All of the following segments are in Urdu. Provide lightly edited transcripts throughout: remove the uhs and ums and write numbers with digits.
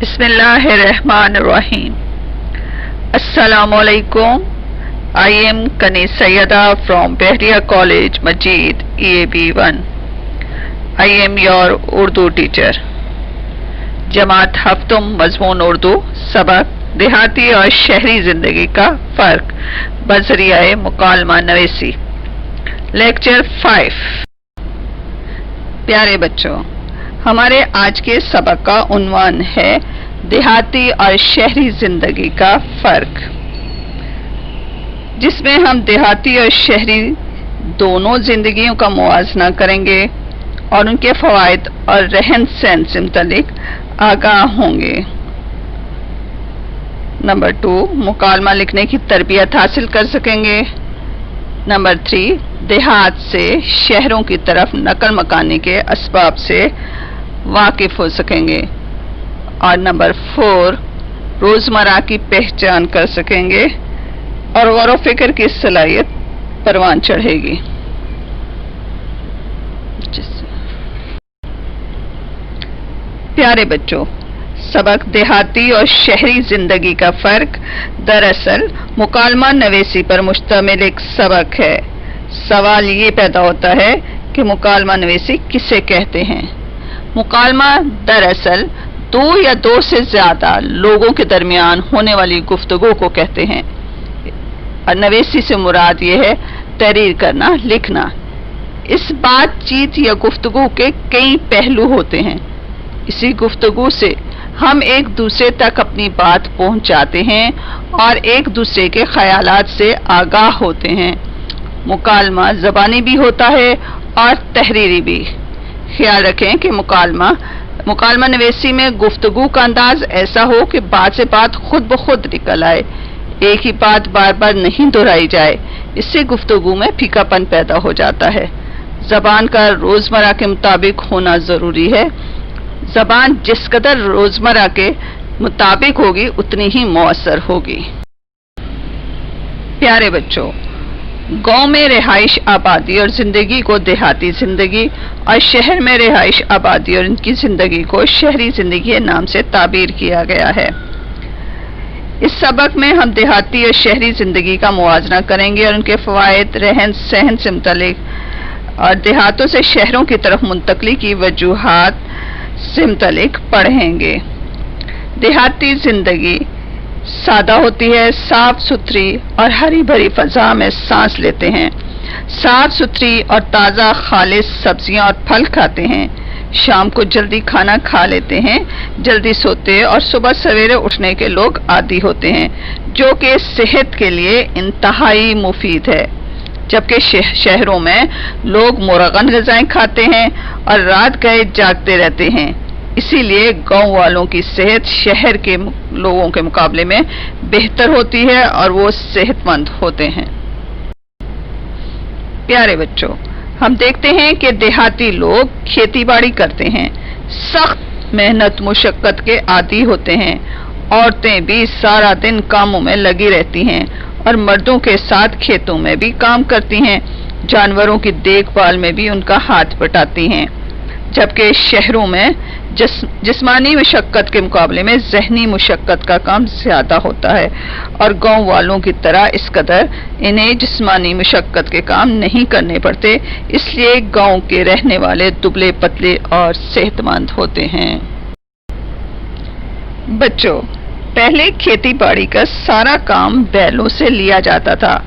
بسم اللہ الرحمن الرحیم. السلام علیکم. I am Kani Sayyada from Behriya College, Majid, EAB1. I am your Urdu teacher. جماعت ہفتم مضمون اردو سبق دیہاتی اور شہری زندگی کا فرق بذریعہ مکالمہ نویسی. لیکچر 5. پیارے بچوں، ہمارے آج کے سبق کا عنوان ہے دیہاتی اور شہری زندگی کا فرق، جس میں ہم دیہاتی اور شہری دونوں زندگیوں کا موازنہ کریں گے اور ان کے فوائد اور رہن سہن سے متعلق آگاہ ہوں گے. نمبر 2، مکالمہ لکھنے کی تربیت حاصل کر سکیں گے. نمبر 3، دیہات سے شہروں کی طرف نقل مکانی کے اسباب سے واقف ہو سکیں گے. اور نمبر 4، روزمرہ کی پہچان کر سکیں گے اور غور و فکر کی صلاحیت پروان چڑھے گی. پیارے بچوں، سبق دیہاتی اور شہری زندگی کا فرق دراصل مکالمہ نویسی پر مشتمل ایک سبق ہے. سوال یہ پیدا ہوتا ہے کہ مکالمہ نویسی کسے کہتے ہیں؟ مکالمہ دراصل دو یا دو سے زیادہ لوگوں کے درمیان ہونے والی گفتگو کو کہتے ہیں، اور نویسی سے مراد یہ ہے تحریر کرنا، لکھنا. اس بات چیت یا گفتگو کے کئی پہلو ہوتے ہیں. اسی گفتگو سے ہم ایک دوسرے تک اپنی بات پہنچاتے ہیں اور ایک دوسرے کے خیالات سے آگاہ ہوتے ہیں. مکالمہ زبانی بھی ہوتا ہے اور تحریری بھی. خیال رکھیں کہ مکالمہ نویسی میں گفتگو کا انداز ایسا ہو کہ بات سے بات خود بخود نکل آئے، ایک ہی بات بار بار نہیں دہرائی جائے. اس سے گفتگو میں پھیکا پن پیدا ہو جاتا ہے. زبان کا روزمرہ کے مطابق ہونا ضروری ہے. زبان جس قدر روزمرہ کے مطابق ہوگی اتنی ہی مؤثر ہوگی. پیارے بچوں، گاؤں میں رہائش آبادی اور زندگی کو دیہاتی زندگی اور شہر میں رہائش آبادی اور ان کی زندگی کو شہری زندگی کے نام سے تعبیر کیا گیا ہے. اس سبق میں ہم دیہاتی اور شہری زندگی کا موازنہ کریں گے اور ان کے فوائد، رہن سہن سے متعلق اور دیہاتوں سے شہروں کی طرف منتقلی کی وجوہات سے متعلق پڑھیں گے. دیہاتی زندگی سادہ ہوتی ہے، صاف ستھری اور ہری بھری فضا میں سانس لیتے ہیں. صاف ستھری اور تازہ خالص سبزیاں اور پھل کھاتے ہیں. شام کو جلدی کھانا کھا لیتے ہیں، جلدی سوتے اور صبح سویرے اٹھنے کے لوگ عادی ہوتے ہیں، جو کہ صحت کے لیے انتہائی مفید ہے. جبکہ شہروں میں لوگ مرغن غذائیں کھاتے ہیں اور رات گئے جاگتے رہتے ہیں. اسی لیے گاؤں والوں کی صحت شہر کے لوگوں کے مقابلے میں بہتر ہوتی ہے اور وہ صحت مند ہوتے ہیں. پیارے بچوں، ہم دیکھتے ہیں کہ دیہاتی لوگ کھیتی باڑی کرتے ہیں، سخت محنت مشقت کے عادی ہوتے ہیں. عورتیں بھی سارا دن کاموں میں لگی رہتی ہیں اور مردوں کے ساتھ کھیتوں میں بھی کام کرتی ہیں. جانوروں کی دیکھ بھال میں بھی ان کا ہاتھ بٹاتی ہیں. جبکہ شہروں میں جسمانی مشقت کے مقابلے میں ذہنی مشقت کا کام زیادہ ہوتا ہے، اور گاؤں والوں کی طرح اس قدر انہیں جسمانی مشقت کے کام نہیں کرنے پڑتے. اس لیے گاؤں کے رہنے والے دبلے پتلے اور صحت مند ہوتے ہیں. بچوں، پہلے کھیتی باڑی کا سارا کام بیلوں سے لیا جاتا تھا،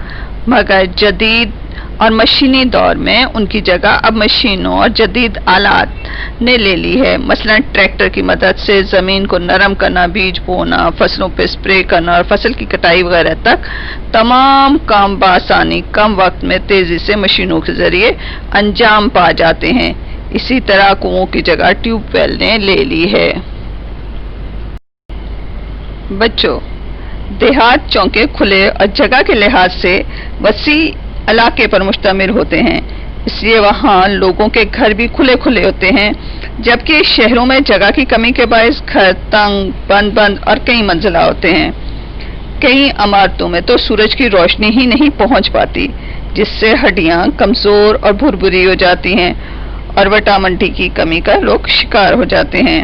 مگر جدید اور مشینی دور میں ان کی جگہ اب مشینوں اور جدید آلات نے لے لی ہے. مثلا ٹریکٹر کی مدد سے زمین کو نرم کرنا، بیج بونا، فصلوں پہ اسپرے کرنا اور فصل کی کٹائی وغیرہ تک تمام کام بآسانی کم وقت میں تیزی سے مشینوں کے ذریعے انجام پا جاتے ہیں. اسی طرح کنووں کی جگہ ٹیوب ویل نے لے لی ہے. بچوں، دیہات چونکے کھلے اور جگہ کے لحاظ سے وسیع علاقے پر مشتمل ہوتے ہیں، اس لیے وہاں لوگوں کے گھر بھی کھلے کھلے ہوتے ہیں. جبکہ شہروں میں جگہ کی کمی کے باعث گھر تنگ، بند اور کئی منزلہ ہوتے ہیں. کئی عمارتوں میں تو سورج کی روشنی ہی نہیں پہنچ پاتی، جس سے ہڈیاں کمزور اور بھربھری ہو جاتی ہیں اور وٹامن ڈی کی کمی کا لوگ شکار ہو جاتے ہیں.